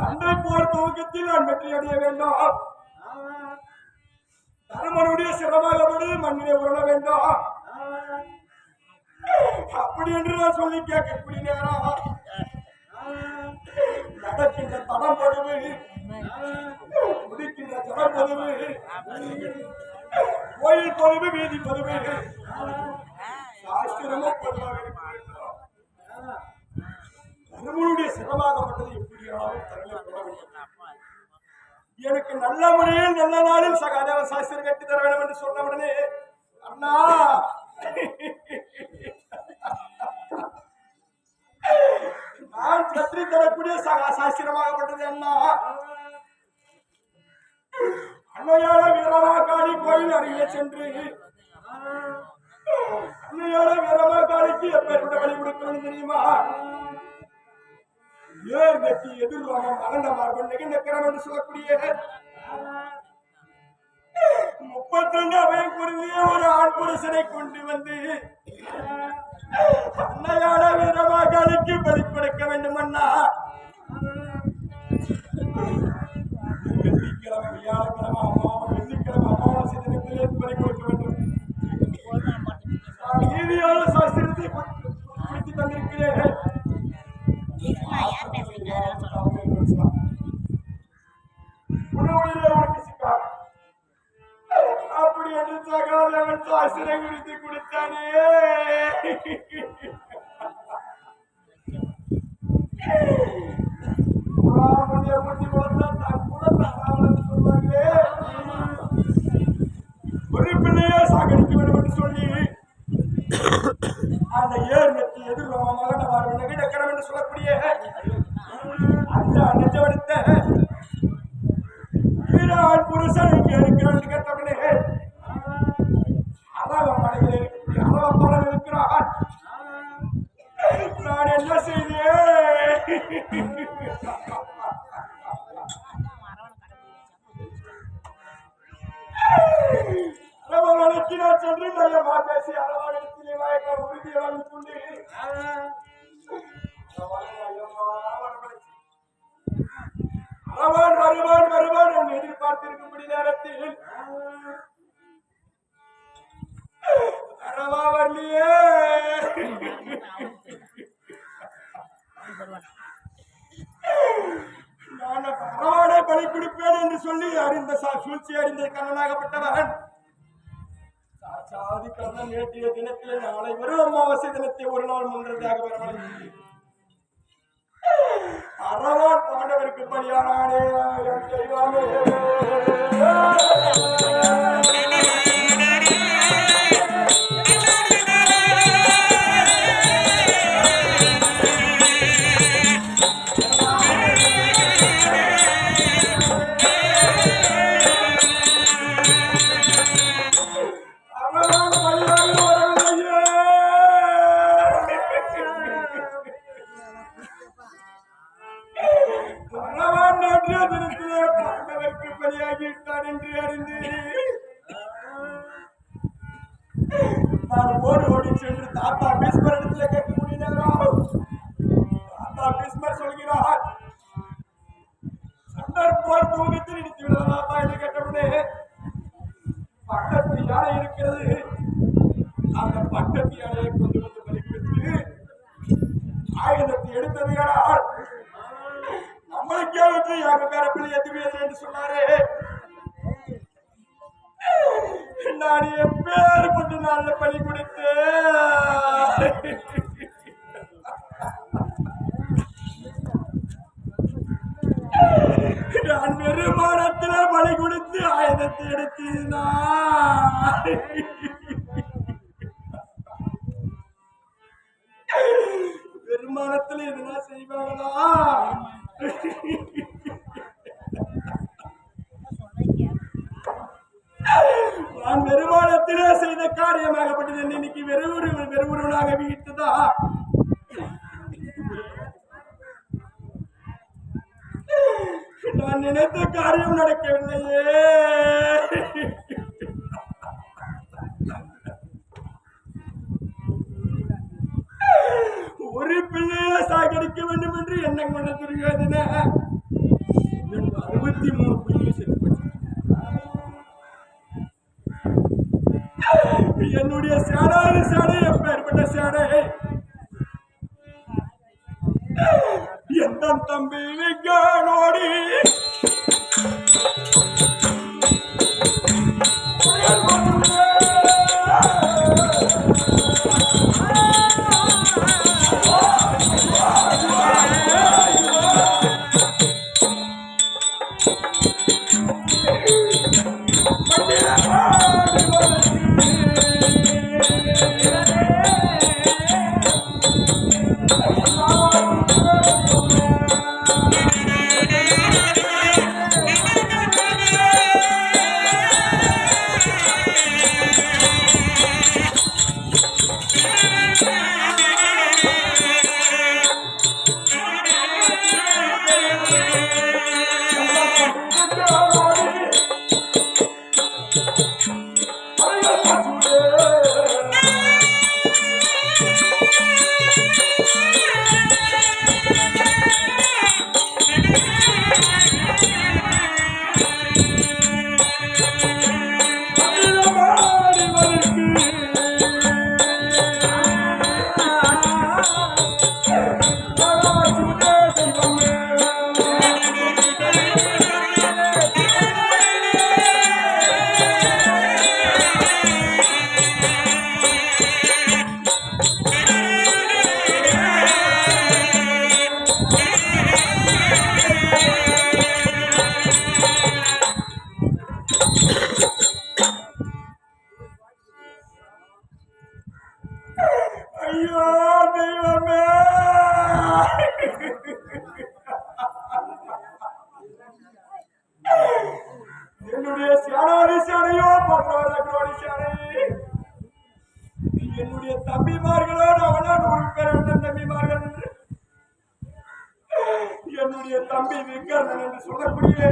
சண்டை போர் துவக்கத்தில் நான் வெற்றி அடைய வேண்டும். தருமனுடைய சிரமாகப்படி மண்ணிலே உருள வேண்டும். அப்படி என்று நான் சொல்லி கேட்கக்கூடிய நேரம் நடக்கின்ற தடம் பொழுது முடிக்கின்ற தடம் பொழுது கோயில் பொழுது வீதி பொழுது சாஸ்திரமும் பொதுவாக தருமனுடைய சிரமாகப்பட்டது எப்படியாவது எனக்கு நல்ல முறையில் நல்ல நாளில் சகாதேவ சாஸ்திரம் கட்டி தர வேண்டும் என்று சொன்ன உடனே அண்ணா நான் கற்றி தரக்கூடிய சாஸ்திரமாகப்பட்டது அண்ணா அன்னையால வீரமாகாளி கோயில் அருகே சென்று அன்னையால வீரமாகாளிக்கு எப்பேற்பட்ட வழி கொடுக்கணும் தெரியுமா? ஏர் வெற்றி எதிர்வானம் அகண்ட மார்பன் நெகிழ்ந்த கிரம் என்று சொல்லக்கூடிய 32 அவையும் பொருந்திய ஒரு ஆண் புருஷனை கொண்டு வந்து அன்னையான வீரமாகாளிக்கு பலி கொடுக்க வேண்டும் அண்ணா. வெள்ளிக்கிழமை வியாழக்கிழமை வெள்ளிக்கிழமை அமாவாசை தினத்திலே பலி கொடுக்க வேண்டும். நீதியான சாஸ்திரத்தை குறித்து தந்திருக்கிறேன். அப்படி என்று சகாதேவன் சாஸ்திரம் குறித்து கொடுத்தானே. ஒரு பிள்ளையே சாகடிக்க வேண்டும் என்று சொல்லி அந்த ஏர் நெத்தி எதிர்வாக நெகிழக்கரம் என்று சொல்லக்கூடிய அந்த நெஞ்சவடித்த வீரான் புருஷன் இங்கே இருக்கிறான் கேட்டவுடனே அரவ மலையில் இருக்கக்கூடிய அரவ பாடல் இருக்கிறான். நான் என்ன செய்தேன்? அரவணைக்கு நான் சென்று நல்லமா பேசி அரவணைத்திலே வாய்க்க உறுதியை வாங்கி கொண்டு அரவான் வருவான் வருவான் என்று எதிர்பார்த்திருக்கும்படி நேரத்தில் அரவா வரலையே. நான் அரவானை பலி கொடுப்பேன் என்று சொல்லி அறிந்த சூழ்ச்சி அறிந்த கண்ணனாகப்பட்டவன் சாதி கண்ணன் நேற்றைய தினத்திலே நாளை வரும் அமாவாசை தினத்தை ஒரு நாள் முன்னதாக வரவழைத்து அரவான் பாண்டவருக்கு பலியானானே. தெய்வமே பலியாகிவிட்டான் என்று அறிந்து நான் ஓடி சென்று தாத்தா பீஸ்மர் இடத்துல கேட்கக்கூடிய நேரம் தாத்தா பீஸ்மர் சொல்கிறார், சண்டர் போர் தூக்கத்தில் இடித்து விடலாம் தாத்தா என்று கேட்டவுடனே பக்கத்து யானை இருக்கிறது. அந்த பக்கத்து யானையை கொண்டு வந்து பலி கொடுத்து ஆயுதத்தை எடுத்தது யாரால் நம்மளுக்கே விட்டு யாரு பேரப்பிள்ளை எதுவுமே என்று சொன்னாரே. நான் எப்பேற்பட்ட நாள்ல பலி கொடுத்து நான் வெறுமானத்தில பலி கொடுத்து ஆயுதத்தை எடுத்தீனா வெறுமானத்துல எதுனா செய்வாங்களா? நான் வெறுமானத்திலே செய்த காரியமாகப்பட்டது இன்னைக்கு வெறுவுருவனாக வீட்டுதா. நான் நினைத்த காரியம் நடக்கவில்லையே. ஒரு பிள்ளையை சாகடிக்க வேண்டும் என்று எண்ணம் கொண்ட துரியோதன என்னுடைய சேடாது சேடை எப்பேற்பட்ட சேடை எந்த தம்பி நோடி ஐயோ தெய்வமே என்னுடைய சேனாதி சேனையோ பகவான் சேனை என்னுடைய தம்பிமார்களோ அவனோ 100 பேர் தம்பிமார்கள் என்னுடைய தம்பி வெங்கண்ணன் என்று சொல்லக்கூடிய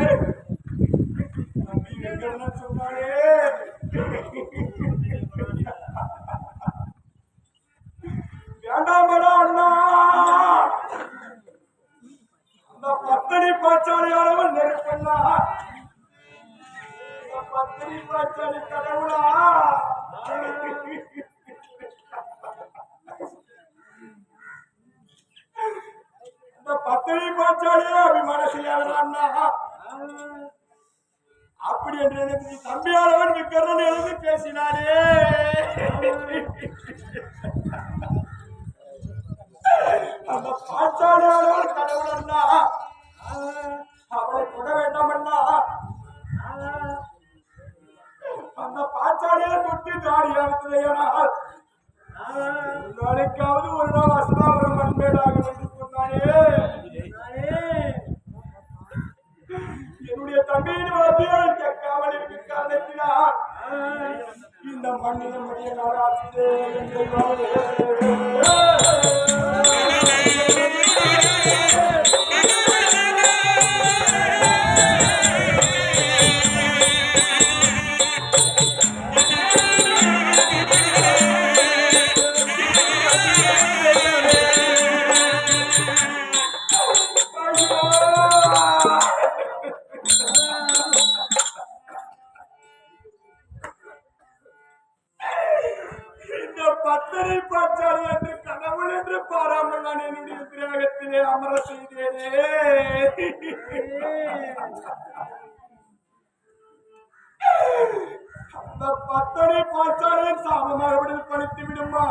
தம்பி வெங்கண்ணன் சொன்னாலே வேண்டாமடா அண்ணா அந்த பத்தினி பாச்சாலியானவன் நெருப்பண்ணா பத்தினி பாச்சாலி கடவுளா அந்த பத்தினி பாச்சாலியா அபிமான செய்யாத அண்ணா அப்படி என்று எனக்கு தம்பியானவன் விக்கரன் எழுதி பேசினாரே அந்த பாச்சாலியானவன் கடவுள் அண்ணா அவளை தொட வேண்டாம் அண்ணா அந்த பாச்சாலியை தொட்டு தாடியானால் நாளைக்காவது ஒரு நாள் அசுராபுரம் மண்மேடாக என்று சொன்னாரே என்னுடைய தம்பியின் வார்த்தையால் கேட்காமல் இருக்க காரணத்தினால் இந்த மண்ணில் முடிய நாளாச்சு என்று பத்தனை பாச்சாலி என்று கடவுள் என்று பாராமல் நான் என்னுடைய தியாகத்திலே அமர செய்தேனே அந்த பத்தனை பாச்சாலியின் சாபமாக படுத்தி விடுமா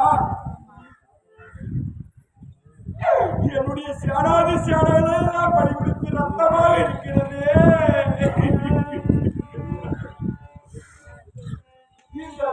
என்னுடைய சேனாதி சேனைகளை நான் பறிவிடுத்து ரத்தமாக இருக்கிறது இந்த